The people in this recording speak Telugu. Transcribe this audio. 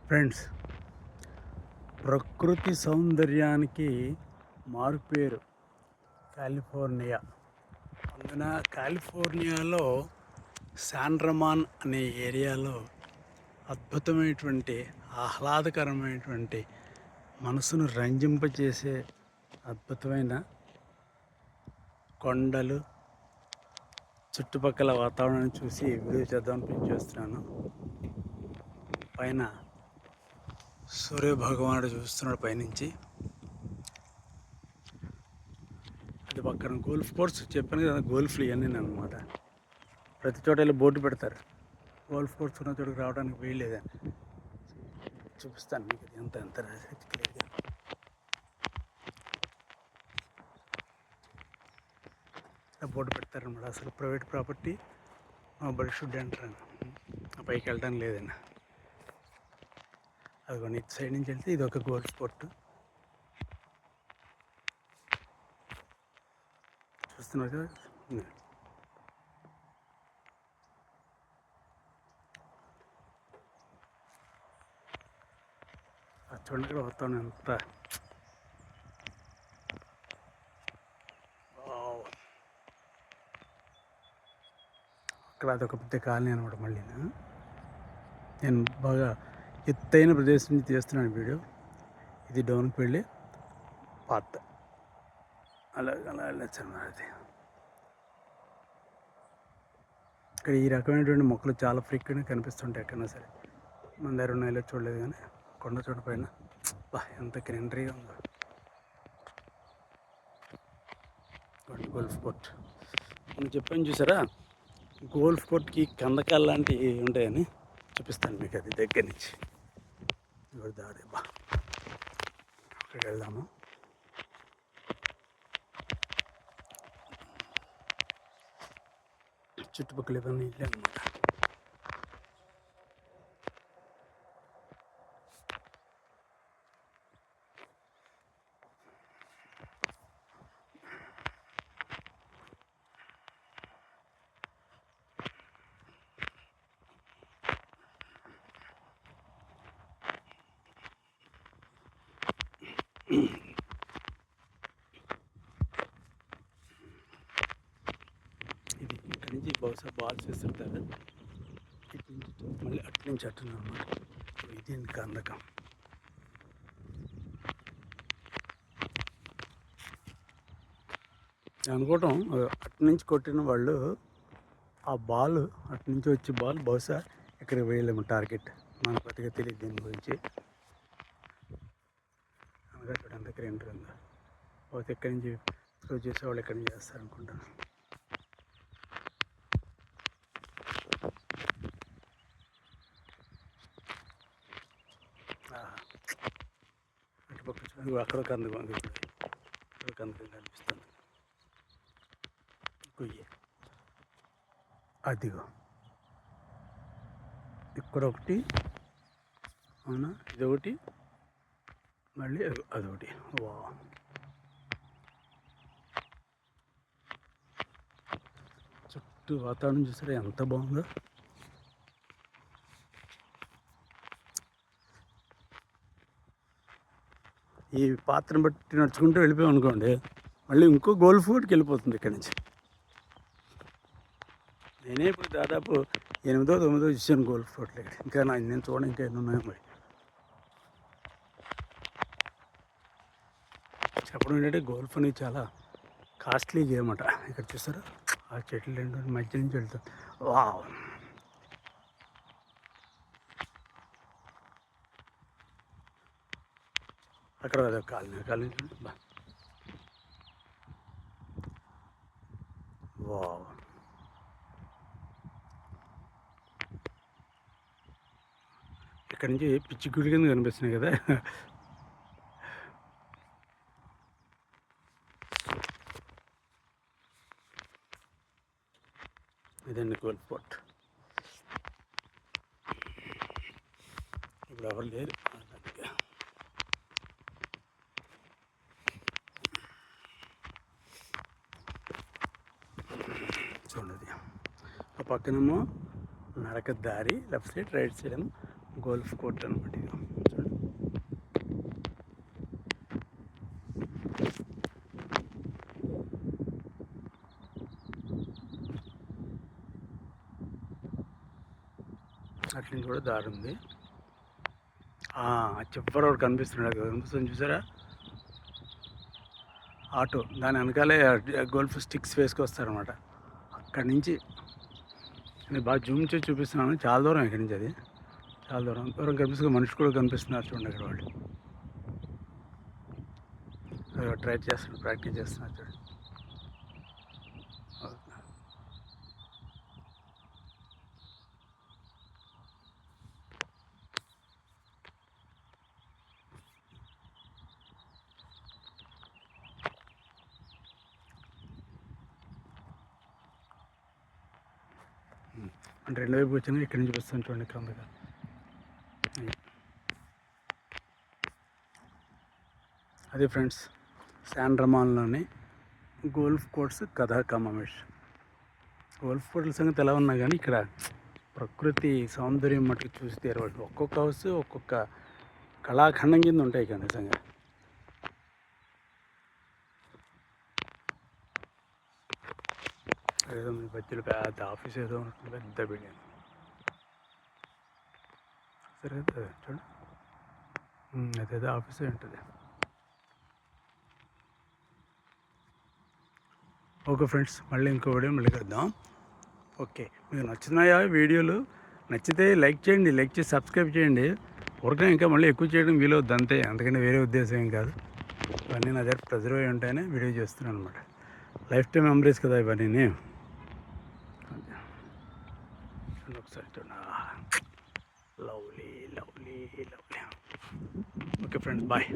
ఫ్రెండ్స్, ప్రకృతి సౌందర్యానికి మారుపేరు కాలిఫోర్నియా. అందున కాలిఫోర్నియాలో శాన్ రమాన్ అనే ఏరియాలో అద్భుతమైనటువంటి ఆహ్లాదకరమైనటువంటి మనసును రంజింపచేసే అద్భుతమైన కొండలు, చుట్టుపక్కల వాతావరణాన్ని చూసి వీడియో చేద్దామని చేస్తున్నాను. పైన సూర్యభగవానుడు చూస్తున్నాడు పైనుంచి. అది పక్కన గోల్ఫ్ కోర్స్ చెప్పాను కదా, గోల్ఫ్లు ఇవన్నీ అనమాట. ప్రతి చోట వెళ్ళి బోర్డు పెడతారు, గోల్ఫ్ కోర్స్ ఉన్న చోటుకు రావడానికి వీల్లేదని. చూపిస్తాను మీకు ఎంత ఎంత క్లియర్గా. బోర్డు పెడతారనమాట, అసలు ప్రైవేట్ ప్రాపర్టీ బడి షుడ్ ఎంటర్ అని. పైకి వెళ్ళడానికి లేదని. అదిగోండి, ఇటు సైడ్ నుంచి వెళ్తే ఇది ఒక గోల్ఫ్ కోర్టు చూస్తున్నారు కదా. చూడండి ఇక్కడ వాతావరణం ఎంత అక్కడ అదొక పెద్ద కాలనీ అనమాట. మళ్ళీ నేను బాగా ఎత్తైన ప్రదేశం నుంచి తీస్తున్నాను వీడియో. ఇది డౌన్కి వెళ్ళి పాత అలా అలా వెళ్ళచ్చు అన్నమాట. అది ఇక్కడ ఈ రకమైనటువంటి మొక్కలు చాలా ఫ్రీక్వెంట్గా కనిపిస్తుంటాయి ఎక్కడైనా సరే. మన దగ్గర ఉన్నాయో చూడలేదు, కానీ కొండ చోట పైన ఎంత గ్రీనరీగా ఉందో. గోల్ఫ్ కోర్ట్ నేను చెప్పాను చూసారా, గోల్ఫ్ కోర్ట్కి కందకాలు లాంటివి ఉంటాయని చూపిస్తాను మీకు. అది దగ్గర నుంచి దారి అక్కడికి వెళ్దాము. చుట్టుపక్కల ఇవన్నీ ఇల్లు అనమాట. ఇది ఇక్కడి నుంచి బహుశా బాల్స్ వేస్తుంటారు, ఇటు నుంచి మళ్ళీ అటు నుంచి అన్నమాట. ఇది కందకం. అనుకోవటం అటు నుంచి కొట్టిన వాళ్ళు ఆ బాల్, అటు నుంచి వచ్చే బాల్ బహుశా ఇక్కడికి వేయలేము. టార్గెట్ మనకు కొద్దిగా తెలియదు దీని గురించి. అనగా చూడండి ఎంత గ్రీనరీ ఉందో. పోతే ఎక్కడి నుంచి త్రో చేసేవాళ్ళు ఎక్కడి నుంచి చేస్తారనుకుంటాను. అటుపక్క చూడండి, అక్కడ కందకం ఉంది, అక్కడ కందకం కనిపిస్తుంది. కొయ్యి అదిగో ఇక్కడ ఒకటి, అవునా, ఇదొకటి, మళ్ళీ అదొకటి. వా, చుట్టూ వాతావరణం చూసారా ఎంత బాగుందో. ఈ పాత్రను బట్టి నడుచుకుంటూ వెళ్ళిపోయాం అనుకోండి, మళ్ళీ ఇంకో గోల్ఫ్ కోర్ట్కి వెళ్ళిపోతుంది ఇక్కడి నుంచి. నేనే ఇప్పుడు దాదాపు 8దో 9దో ఇచ్చాను గోల్ఫ్ కోర్ట్లు ఇక్కడ. ఇంకా నేను చూడండి ఇంకా ఎన్ని ఉన్నాయో మరి. చెప్పడం ఏంటంటే గోల్ఫ్ అనేది చాలా కాస్ట్లీ గేమ్ అట. ఇక్కడ చూసారా ఆ చెట్లు రెండు మధ్య నుంచి వెళ్తాం. వా, అక్కడ అదొక కాలనీ, కాలనీ చూడండి. వా, ఇక్కడ నుంచి పిచ్చి గుడి కింద కనిపిస్తున్నాయి కదా. ఇదండి గోల్ఫ్ కోర్ట్. ఇప్పుడు ఎవరు లేరు. చూడండి, ఆ పక్కనేమో నడక దారి, లెఫ్ట్ సైడ్ రైట్ సైడ్ ఏమో గోల్ఫ్ కోర్ట్ అనమాట ఇది. అట్ల నుంచి కూడా దారి ఉంది. చివరి ఒకటి కనిపిస్తున్నాడు, కనిపిస్తుంది చూసారా ఆటో, దాని వెనకాలే గోల్ఫ్ స్టిక్స్ వేసుకొస్తారనమాట. అక్కడి నుంచి నేను బాగా జూమ్ చేసి చూపిస్తున్నాను, చాలా దూరం ఇక్కడి నుంచి, అది చాలా దూరం దూరం కనిపిస్తుంది. మనిషి కూడా కనిపిస్తున్నారు చూడండి అక్కడ వాళ్ళు ట్రై చేస్తున్నారు, ప్రాక్టీస్ చేస్తున్నారు చూడండి. అంటే రెండు వైపు వచ్చినా ఇక్కడి నుంచి వస్తాను చూడండి కిందగా. అదే ఫ్రెండ్స్, శాన్ రమాన్లోని గోల్ఫ్ కోర్స్ కథా కమమేష్. గోల్ఫ్ కోర్ట్ల సంగతి ఎలా ఉన్నా కానీ ఇక్కడ ప్రకృతి సౌందర్యం మటుకు చూసి తీరవచ్చు. ఒక్కొక్క హౌస్ ఒక్కొక్క కళాఖండం కింద ఉంటాయి కదా నిజంగా. ఏదో మీ మధ్యలో పెద్ద ఆఫీస్ ఏదో ఉంటుంది, పెద్ద బిల్డింగ్. సరే చూడు, అదేదో ఆఫీసే ఉంటుంది. ఓకే ఫ్రెండ్స్, మళ్ళీ ఇంకో వీడియో మళ్ళీ కలుద్దాం. ఓకే, మీకు నచ్చుతున్నాయా వీడియోలు? నచ్చితే లైక్ చేయండి, లైక్ చేసి సబ్స్క్రైబ్ చేయండి. ఊరికే ఇంకా మళ్ళీ ఎక్కువ చేయడం వీలవుద్ది అంతే, అందుకని వేరే ఉద్దేశం ఏం కాదు. ఇవన్నీ నా దగ్గర ప్రెజర్వ్ అయి ఉంటాయని వీడియో చేస్తున్నాను అనమాట. లైఫ్ టైం మెమరీస్ కదా ఇవన్నీ. ఒకసారి చూడండి, lovely lovely lovely. Okay friends, bye.